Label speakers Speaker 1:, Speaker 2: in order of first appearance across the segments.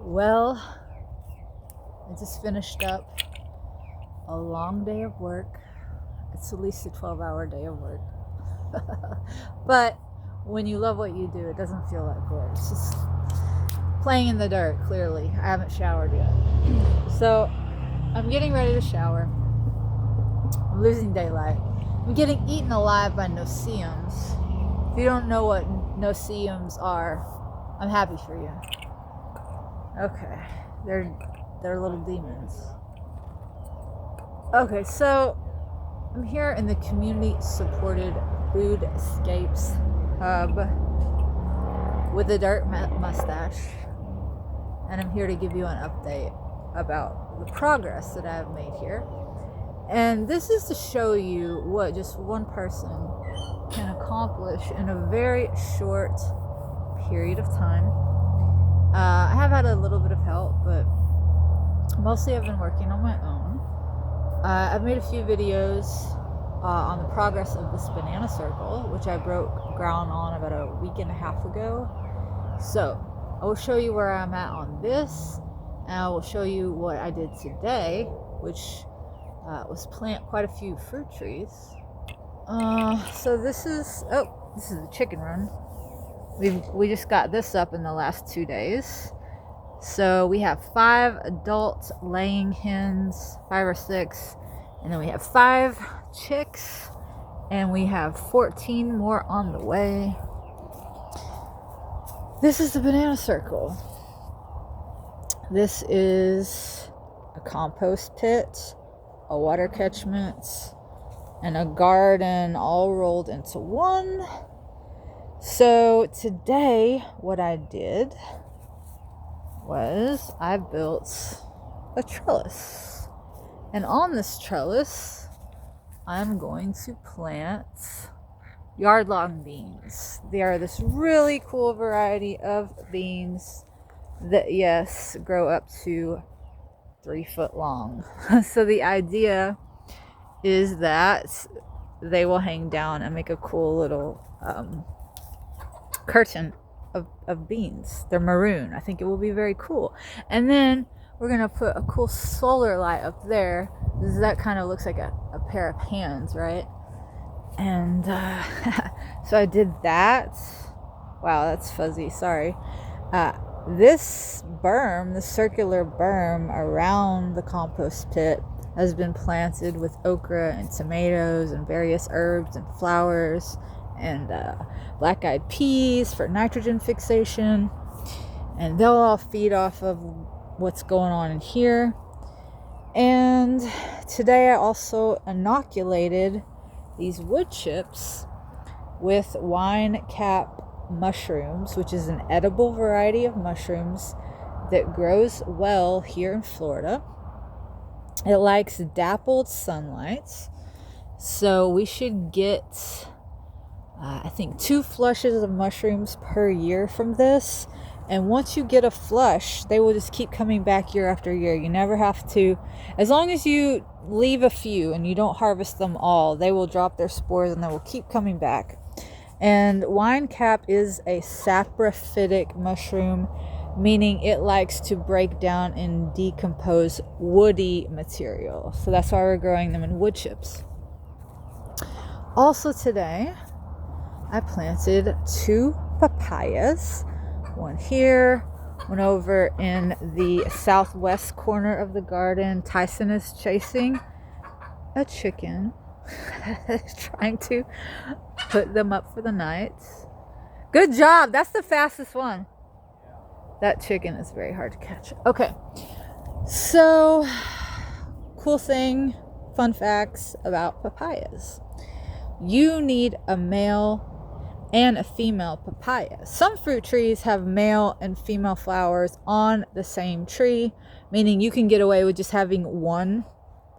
Speaker 1: Well, I just finished up a long day of work. It's at least a 12-hour day of work. But when you love what you do, it doesn't feel that good. It's just playing in the dirt, clearly. I haven't showered yet. So I'm getting ready to shower. I'm losing daylight. I'm getting eaten alive by no-see-ums. If you don't know what no-see-ums are, I'm happy for you. Okay, they're little demons. Okay, so I'm here in the community-supported Foodscapes hub with a dirt mustache, and I'm here to give you an update about the progress that I've made here. And this is to show you what just one person can accomplish in a very short period of time. I have had a little bit of help, but mostly I've been working on my own. I've made a few videos on the progress of this banana circle, which I broke ground on about a week and a half ago. So I will show you where I'm at on this, and I will show you what I did today, which was plant quite a few fruit trees. So this is the chicken run. We just got this up in the last 2 days. So we have 5 adult laying hens, 5 or 6, and then we have 5 chicks, and we have 14 more on the way. This is the banana circle. This is a compost pit, a water catchment, and a garden all rolled into one. So today what I did was I built a trellis, and on this trellis I'm going to plant yard-long beans. They are this really cool variety of beans that, yes, grow up to 3 foot long. So the idea is that they will hang down and make a cool little curtain of beans. They're maroon. I think it will be very cool. And then we're gonna put a cool solar light up there. That kind of looks like a pair of hands, right? And so I did that. Wow, that's fuzzy. Sorry. This berm, the circular berm around the compost pit, has been planted with okra and tomatoes and various herbs and flowers and black-eyed peas for nitrogen fixation, and they'll all feed off of what's going on in here. And today I also inoculated these wood chips with wine cap mushrooms, which is an edible variety of mushrooms that grows well here in Florida. It likes dappled sunlight, so we should get I think 2 flushes of mushrooms per year from this. And once you get a flush, they will just keep coming back year after year. You never have to, as long as you leave a few and you don't harvest them all, they will drop their spores and they will keep coming back. And wine cap is a saprophytic mushroom, meaning it likes to break down and decompose woody material. So that's why we're growing them in wood chips. Also today, I planted 2 papayas. One here, one over in the southwest corner of the garden. Tyson is chasing a chicken, trying to put them up for the night. Good job. That's the fastest one. That chicken is very hard to catch. Okay. So, cool thing, fun facts about papayas. You need a male and a female papaya. Some fruit trees have male and female flowers on the same tree, meaning you can get away with just having one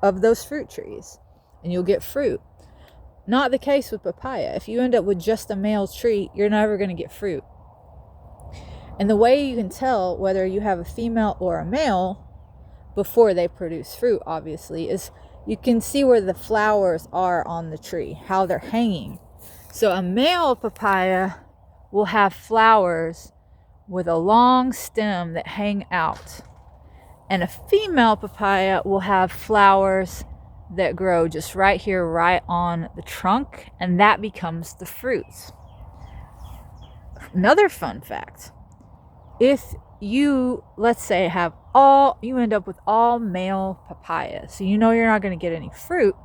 Speaker 1: of those fruit trees and you'll get fruit. Not the case with papaya. If you end up with just a male tree, you're never going to get fruit. And the way you can tell whether you have a female or a male before they produce fruit, obviously, is you can see where the flowers are on the tree, how they're hanging. So a male papaya will have flowers with a long stem that hang out. And a female papaya will have flowers that grow just right here, right on the trunk, and that becomes the fruits. Another fun fact, if you, let's say, you end up with all male papayas, so you know you're not going to get any fruit,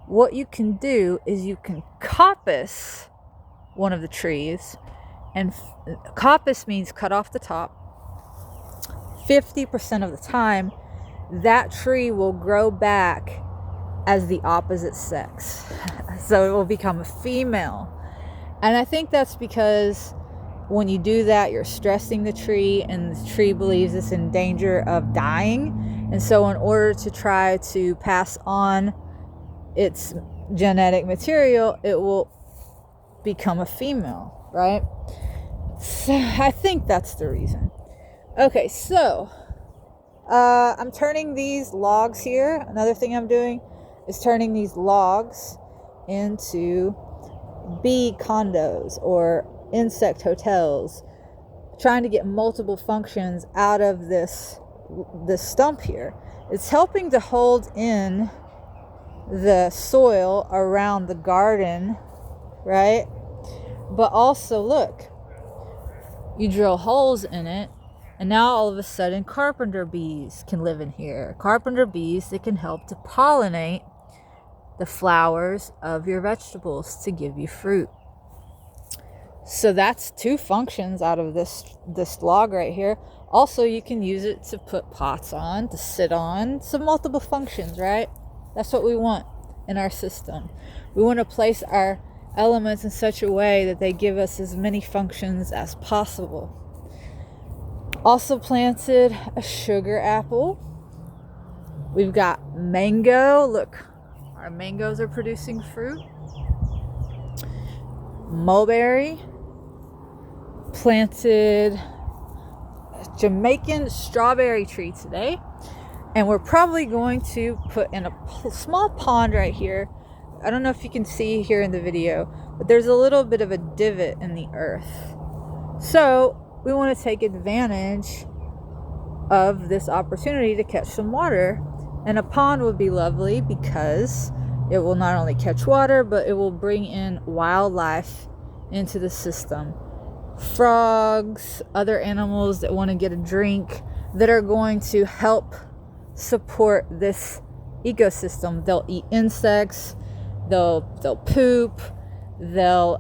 Speaker 1: what you can do is you can coppice one of the trees, and coppice means cut off the top. 50% of the time, that tree will grow back as the opposite sex. So it will become a female. And I think that's because when you do that, you're stressing the tree, and the tree believes it's in danger of dying. And so in order to try to pass on its genetic material, it will become a female, right? So I think that's the reason. Okay, so I'm turning these logs here. Another thing I'm doing is turning these logs into bee condos or insect hotels, trying to get multiple functions out of this stump here. It's helping to hold in the soil around the garden, right? But also, look, you drill holes in it, and now all of a sudden carpenter bees can live in here. Carpenter bees that can help to pollinate the flowers of your vegetables to give you fruit. So that's 2 functions out of this log right here. Also, you can use it to put pots on, to sit on. So multiple functions, right? That's what we want in our system. We want to place our elements in such a way that they give us as many functions as possible. Also planted a sugar apple. We've got mango. Look, our mangoes are producing fruit. Mulberry. Planted a Jamaican strawberry tree today, and we're probably going to put in a small pond right here. I don't know if you can see here in the video, but there's a little bit of a divot in the earth. So we want to take advantage of this opportunity to catch some water, and a pond would be lovely because it will not only catch water, but it will bring in wildlife into the system. Frogs, other animals that want to get a drink, that are going to help support this ecosystem. They'll eat insects, they'll poop, they'll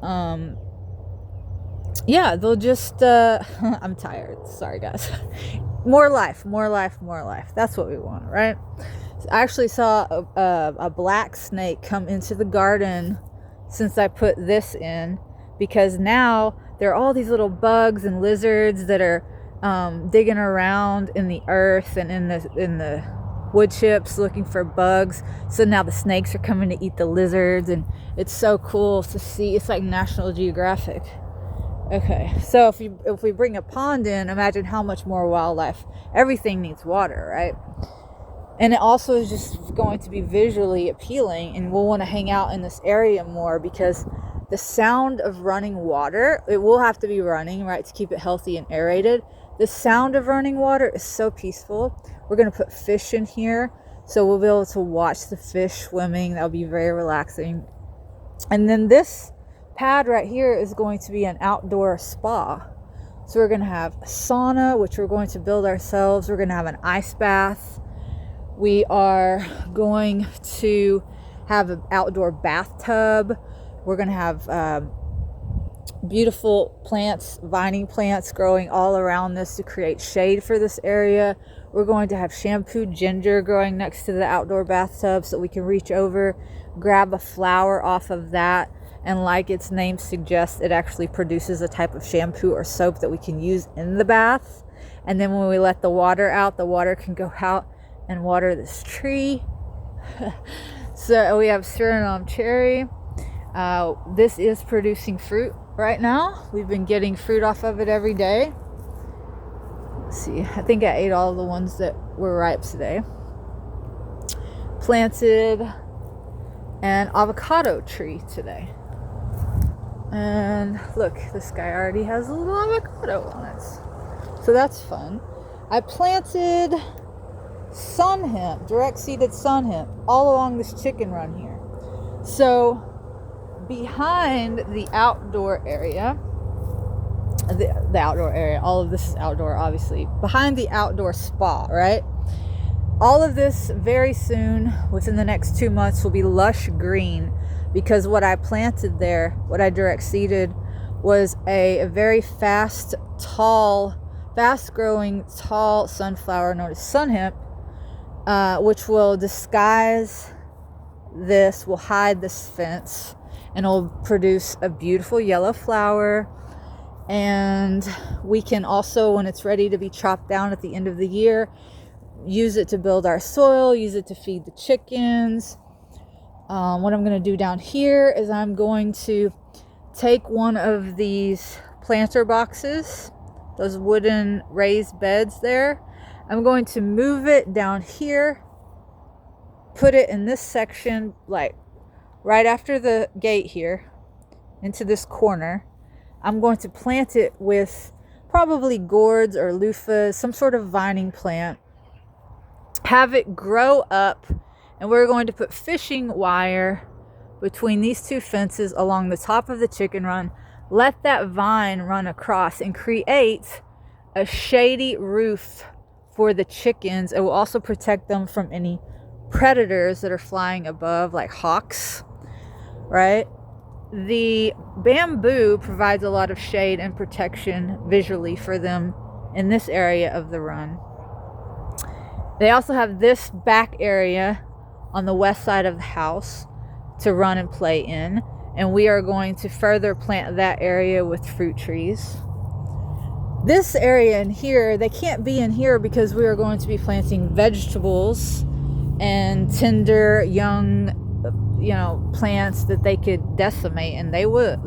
Speaker 1: just I'm tired, sorry guys. more life. That's what we want, right? I actually saw a black snake come into the garden since I put this in, because now there are all these little bugs and lizards that are digging around in the earth and in the wood chips looking for bugs. So now the snakes are coming to eat the lizards, and it's so cool to see. It's like National Geographic. Okay, so if we bring a pond in, imagine how much more wildlife. Everything needs water, right? And it also is just going to be visually appealing, and we'll want to hang out in this area more because the sound of running water, it will have to be running, right, to keep it healthy and aerated. The sound of running water is so peaceful. We're going to put fish in here, so we'll be able to watch the fish swimming. That'll be very relaxing. And then this pad right here is going to be an outdoor spa. So we're going to have a sauna, which we're going to build ourselves. We're going to have an ice bath. We are going to have an outdoor bathtub. We're going to have beautiful plants, vining plants growing all around this to create shade for this area. We're going to have shampooed ginger growing next to the outdoor bathtub so we can reach over, grab a flower off of that, and like its name suggests, it actually produces a type of shampoo or soap that we can use in the bath. And then when we let the water out, the water can go out and water this tree. So we have Suriname cherry. This is producing fruit right now. We've been getting fruit off of it every day. Let's see, I think I ate all the ones that were ripe today. Planted an avocado tree today. And look, this guy already has a little avocado on it. So that's fun. I planted sun hemp, direct seeded sun hemp, all along this chicken run here. So behind the outdoor area, the outdoor area, all of this is outdoor obviously, behind the outdoor spa, right? All of this very soon, within the next 2 months, will be lush green, because what I planted there, what I direct seeded, was a very fast-growing, tall sunflower known as sun hemp, which will disguise this, will hide this fence, and will produce a beautiful yellow flower. And we can also, when it's ready to be chopped down at the end of the year, use it to build our soil, use it to feed the chickens. What I'm going to do down here is I'm going to take one of these planter boxes, those wooden raised beds there. I'm going to move it down here, put it in this section, like right after the gate here, into this corner. I'm going to plant it with probably gourds or loofahs, some sort of vining plant. Have it grow up, and we're going to put fishing wire between these two fences along the top of the chicken run. Let that vine run across and create a shady roof for the chickens. It will also protect them from any predators that are flying above, like hawks, right? The bamboo provides a lot of shade and protection visually for them in this area of the run. They also have this back area on the west side of the house to run and play in, and we are going to further plant that area with fruit trees. This area in here, they can't be in here because we are going to be planting vegetables and tender young plants that they could decimate, and they would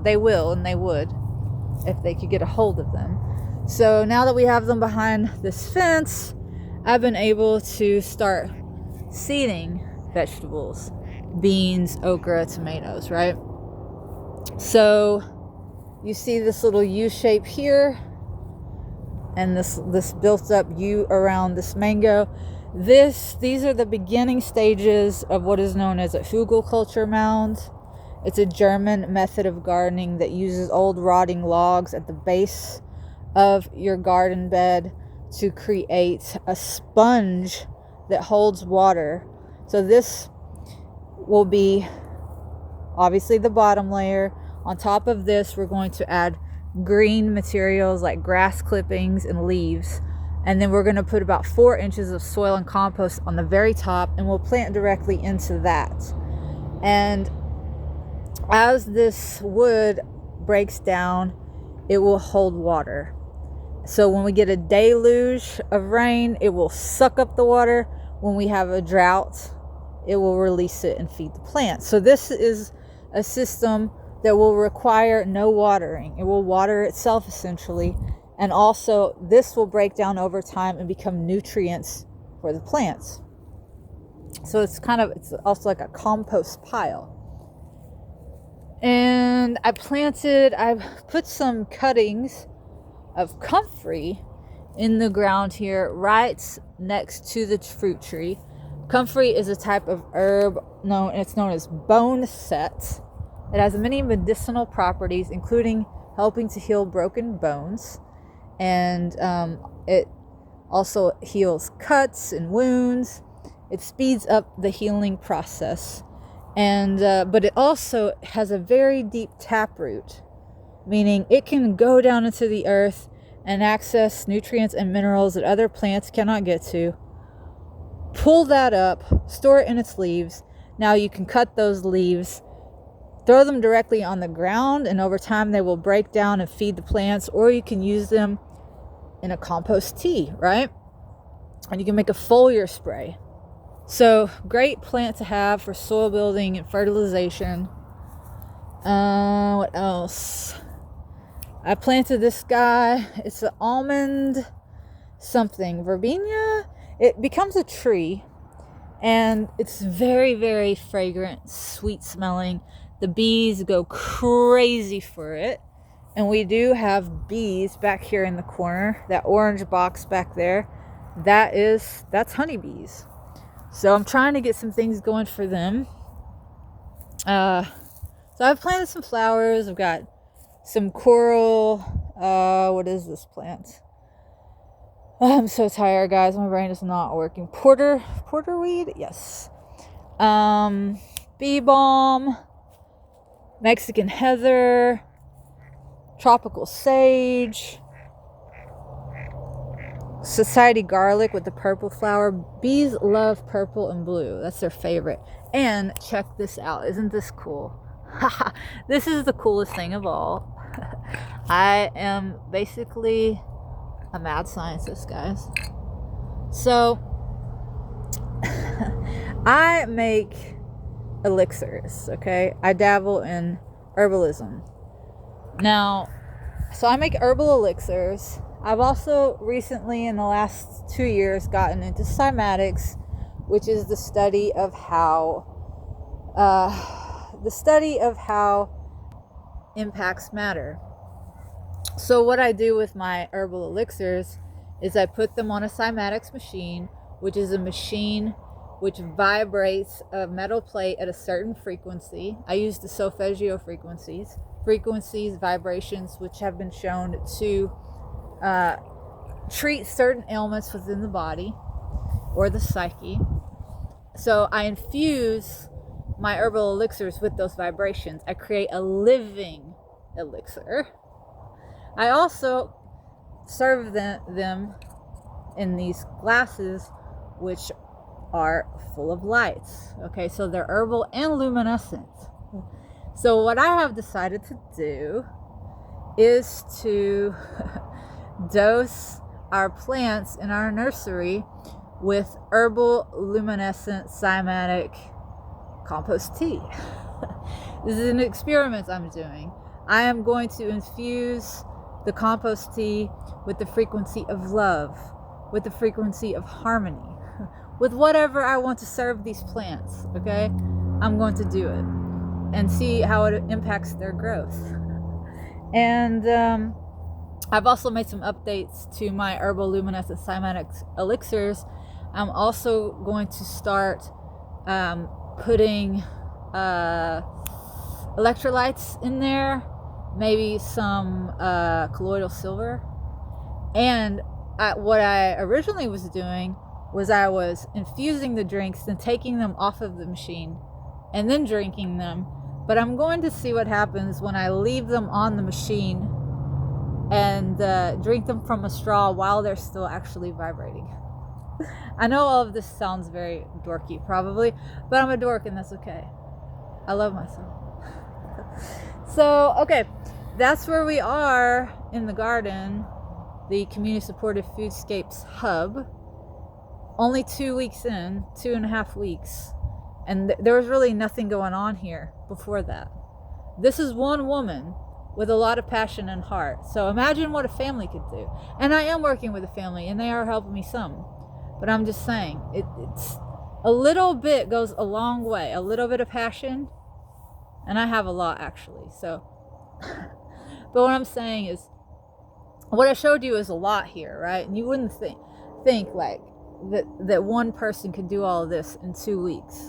Speaker 1: if they could get a hold of them. So now that we have them behind this fence, I've been able to start seeding vegetables, beans, okra, tomatoes, right? So you see this little U shape here, and this built up U around this mango. These are the beginning stages of what is known as a hugelkultur mound. It's a German method of gardening that uses old rotting logs at the base of your garden bed to create a sponge that holds water. So this will be obviously the bottom layer. On top of this, we're going to add green materials like grass clippings and leaves. And then we're going to put about 4 inches of soil and compost on the very top, and we'll plant directly into that. And as this wood breaks down, it will hold water. So when we get a deluge of rain, it will suck up the water. When we have a drought, it will release it and feed the plants. So this is a system that will require no watering. It will water itself essentially. And also this will break down over time and become nutrients for the plants. So it's also like a compost pile. And I put some cuttings of comfrey in the ground here right next to the fruit tree. Comfrey is a type of herb known as bone set. It has many medicinal properties, including helping to heal broken bones. And it also heals cuts and wounds. It speeds up the healing process. And but it also has a very deep taproot, meaning it can go down into the earth and access nutrients and minerals that other plants cannot get to. Pull that up, store it in its leaves. Now you can cut those leaves, throw them directly on the ground, and over time they will break down and feed the plants, or you can use them in a compost tea, right? And you can make a foliar spray. So great plant to have for soil building and fertilization. What else? I planted this guy. It's an almond something, verbena. It becomes a tree, and it's very, very fragrant, sweet smelling. The bees go crazy for it. And we do have bees back here in the corner. That orange box back there, that's honeybees. So I'm trying to get some things going for them. So I've planted some flowers. I've got some coral. What is this plant? Oh, I'm so tired, guys. My brain is not working. Porterweed? Yes. Bee balm, Mexican heather, tropical sage, society garlic with the purple flower. Bees love purple and blue. That's their favorite. And check this out. Isn't this cool? This is the coolest thing of all. I am basically a mad scientist, guys. So I make elixirs, okay? I dabble in herbalism. Now, so I make herbal elixirs. I've also recently, in the last 2 years, gotten into cymatics, which is the study of how impacts matter. So what I do with my herbal elixirs is I put them on a cymatics machine, which is a machine which vibrates a metal plate at a certain frequency. I use the solfeggio frequencies, vibrations, which have been shown to treat certain ailments within the body or the psyche. So I infuse my herbal elixirs with those vibrations. I create a living elixir. I also serve them in these glasses, which are full of lights. Okay, so they're herbal and luminescent. So what I have decided to do is to dose our plants in our nursery with herbal luminescent cymatic compost tea. This is an experiment I'm doing. I am going to infuse the compost tea with the frequency of love, with the frequency of harmony, with whatever I want to serve these plants, okay? I'm going to do it and see how it impacts their growth. And I've also made some updates to my herbal luminescent cymatics elixirs. I'm also going to start putting electrolytes in there, maybe some colloidal silver. And what I originally was doing was I was infusing the drinks and taking them off of the machine and then drinking them. But I'm going to see what happens when I leave them on the machine and drink them from a straw while they're still actually vibrating. I know all of this sounds very dorky probably, but I'm a dork and that's okay. I love myself. So, okay, that's where we are in the garden, the community supported Foodscapes hub. Only 2 weeks in, 2.5 weeks. And there was really nothing going on here before that. This is one woman with a lot of passion and heart. So imagine what a family could do. And I am working with a family and they are helping me some. But I'm just saying, it's a little bit goes a long way. A little bit of passion. And I have a lot actually. So, but what I'm saying is, what I showed you is a lot here, right? And you wouldn't think like that one person could do all of this in 2 weeks.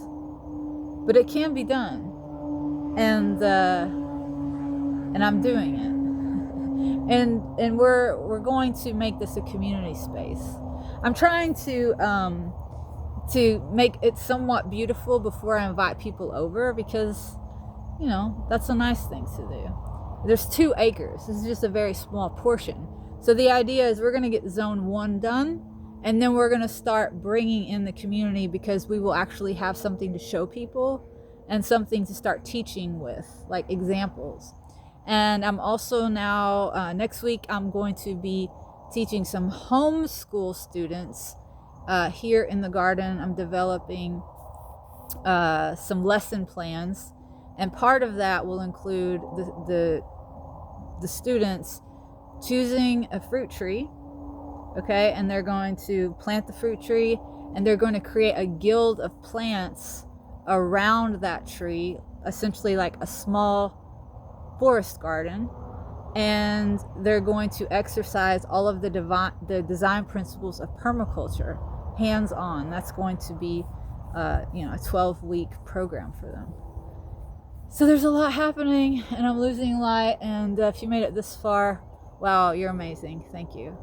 Speaker 1: But it can be done. And I'm doing it. And we're going to make this a community space. I'm trying to make it somewhat beautiful before I invite people over, because that's a nice thing to do. There's 2 acres. This is just a very small portion. So the idea is we're going to get zone 1 done, and then we're going to start bringing in the community, because we will actually have something to show people and something to start teaching with, like examples. And I'm also now, next week, I'm going to be teaching some homeschool students here in the garden. I'm developing some lesson plans. And part of that will include the students choosing a fruit tree, okay? And they're going to plant the fruit tree, and they're going to create a guild of plants around that tree, essentially like a small forest garden. and they're going to exercise all of the design principles of permaculture hands-on. That's going to be a 12-week program for them. So there's a lot happening, and I'm losing light, and if you made it this far, wow, you're amazing. Thank you.